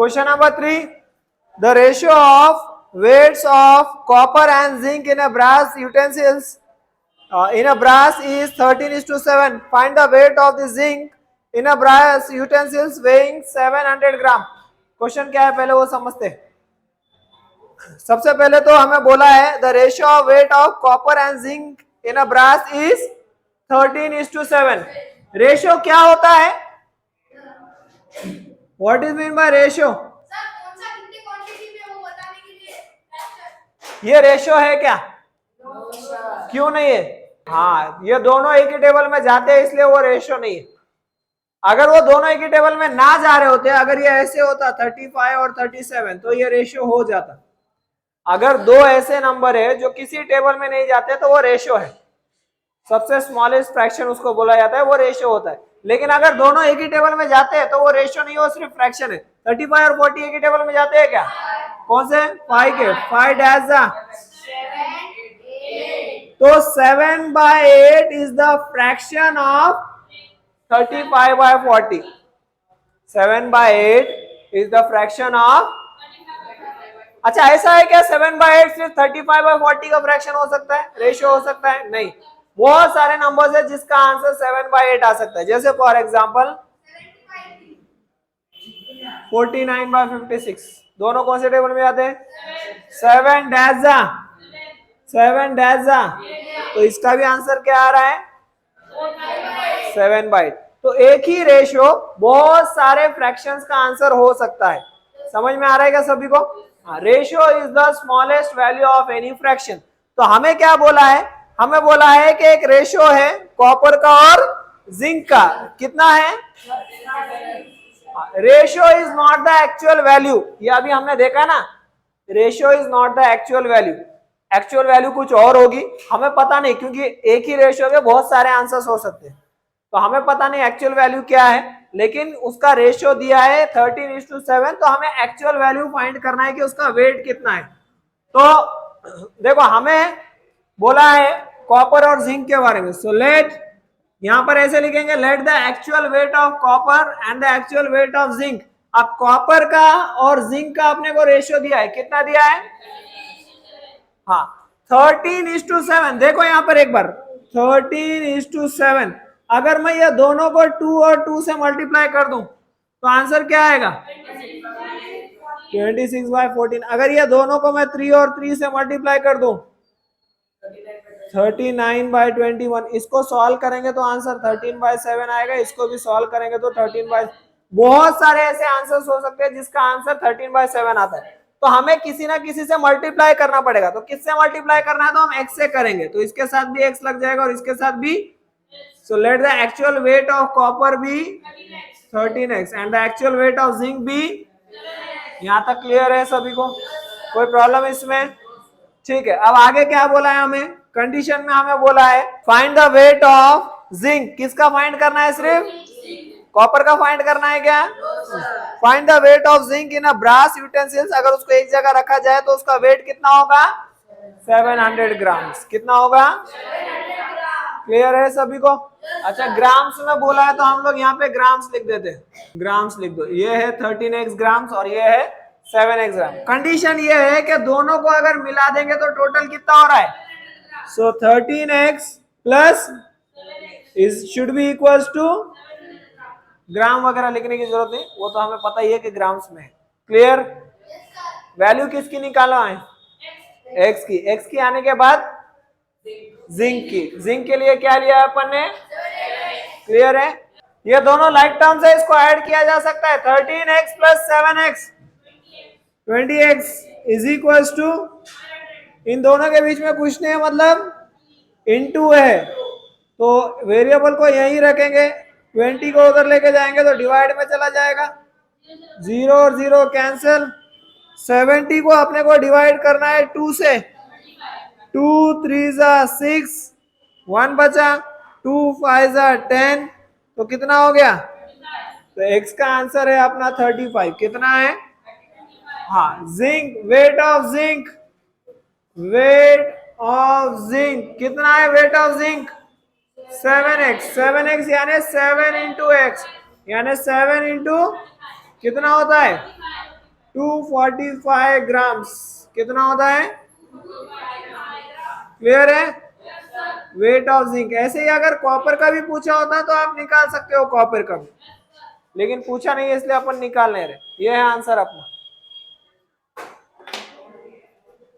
Question number 3. The ratio of weights of copper and zinc in a brass utensils is 13:7. Find the weight of the zinc in a brass utensils weighing 700 gram. Question क्या है पहले वो समझते हैं. सबसे पहले तो हमें बोला है the ratio of weight of copper and zinc in a brass is 13:7. Ratio क्या होता है? What is mean by ratio? ये रेशियो है क्या? क्यों नहीं है? हाँ, ये दोनों एक ही टेबल में जाते हैं इसलिए वो रेशियो नहीं है. अगर वो दोनों एक ही टेबल में ना जा रहे होते, अगर ये ऐसे होता 35 और 37 तो ये रेशियो हो जाता. अगर दो ऐसे नंबर है जो किसी टेबल में नहीं जाते तो वो रेशियो है. सबसे स्मॉलेस्ट फ्रैक्शन उसको बोला जाता है, वो रेशियो होता है. लेकिन अगर दोनों एक ही टेबल में जाते हैं तो वो रेशियो नहीं हो, सिर्फ फ्रैक्शन है. 35 और 40 एक ही टेबल में जाते हैं क्या? कौन से? 5 के 5 डैश जा. तो 7/8 is the fraction of 35/40. 7/8 is the fraction of. अच्छा, ऐसा है क्या 7/8 सिर्फ 35/40 का फ्रैक्शन हो सकता है, रेशियो हो सकता है? नहीं, बहुत सारे नंबर्स है जिसका आंसर 7/8 आ सकता है. जैसे फॉर एग्जांपल 49/56. दोनों कौन से टेबल में आते हैं? 7 डैश जा. 7 डैश जा. तो इसका भी आंसर क्या आ रहा है? 7/8. तो एक ही रेशियो बहुत सारे फ्रैक्शंस का आंसर हो सकता है. समझ में आ रहा है क्या सभी को? Ratio is the smallest value of any fraction. तो हमें क्या बोला है? हमें बोला है कि एक रेशियो है कॉपर का और जिंक का. कितना है? Ratio is not the actual value. ये अभी हमने देखा ना, ratio is not the actual value. Actual value कुछ और होगी, हमें पता नहीं, क्योंकि एक ही रेशियो के बहुत सारे आंसर्स हो सकते हैं. तो हमें पता नहीं एक्चुअल वैल्यू क्या है, लेकिन उसका रेशियो दिया है 13:7. तो हमें एक्चुअल वैल्यू फाइंड करना है कि उसका वेट कितना है. तो देखो, हमें बोला है कॉपर और जिंक के बारे में. सो लेट, यहां पर ऐसे लिखेंगे, let the actual wait of copper and the actual wait of zinc. अब कॉपर का और जिंक का अपने को रेशियो दिया है. कितना दिया है? हाँ, 13:7. देखो यहां पर एक बार 13:7. अगर मैं ये दोनों को 2 और 2 से मल्टीप्लाई कर दूं तो आंसर क्या आएगा? 26/14. अगर ये दोनों को मैं 3 और 3 से मल्टीप्लाई कर दूं 39/21. इसको सॉल्व करेंगे तो आंसर 13/7 आएगा. इसको भी सॉल्व करेंगे तो 13/. बहुत सारे ऐसे आंसर्स हो सकते हैं जिसका आंसर 13/7 आता है. तो हमें किसी ना किसी से मल्टीप्लाई करना पड़ेगा. तो किससे मल्टीप्लाई करना है? तो हम x से करेंगे. तो इसके साथ भी x लग जाएगा और इसके साथ भी. So let the actual weight of copper be 13x and the actual weight of zinc be. यहाँ तक क्लियर है सभी को? कोई प्रॉब्लम इसमें? ठीक है. अब आगे क्या बोला है हमें? कंडीशन में हमें बोला है find the weight of zinc. किसका फाइंड करना है? सिर्फ कॉपर का फाइंड करना है क्या? Find the weight of zinc in a brass utensils. अगर उसको एक जगह रखा जाए तो उसका वेट कितना होगा? 700 ग्राम. कितना होगा? क्लियर है सभी को? अच्छा, ग्राम्स में बोला है तो हम लोग यहाँ पे ग्राम्स लिख देते हैं. ग्राम्स लिख दो. ये है 13x ग्राम्स और ये है 7x ग्राम. कंडीशन ये है कि दोनों को अगर मिला देंगे तो टोटल कितना हो रहा है? So 13x plus is should be equals to. Gram वगैरह लिखने की जरूरत नहीं, वो तो हमें पता ही है कि ग्राम्स में है. क्लियर? वैल्यू किसकी निकालना है? x की. x की आने के बाद जिंक की. जिंक के लिए क्या लिया अपन ने? क्लियर है? ये दोनों लाइक टर्म्स है, इसको ऐड किया जा सकता है. 13x plus 7x 20x is equal to. इन दोनों के बीच में कुछ नहीं है, मतलब इनटू है तो वेरिएबल को यहीं रखेंगे. 20 को उधर लेके जाएंगे तो डिवाइड में चला जाएगा. 0 और 0 कैंसिल. 70 को अपने को डिवाइड करना है 2 से. 2 3 6, 1 बचा. 2 5 10. तो कितना हो गया? तो x का आंसर है अपना 35. कितना है? हाँ, zinc. Wait of zinc. Wait of zinc कितना है? Wait of zinc 7x. 7x यानी 7 into x यानी 7 into कितना होता है? 245 ग्राम्स कितना होता है? क्लियर है? Wait of zinc. ऐसे ही अगर कॉपर का भी पूछा होता तो आप निकाल सकते हो कॉपर का भी, लेकिन पूछा नहीं है इसलिए अपन निकाल नहीं रहे। ये है आंसर अपना।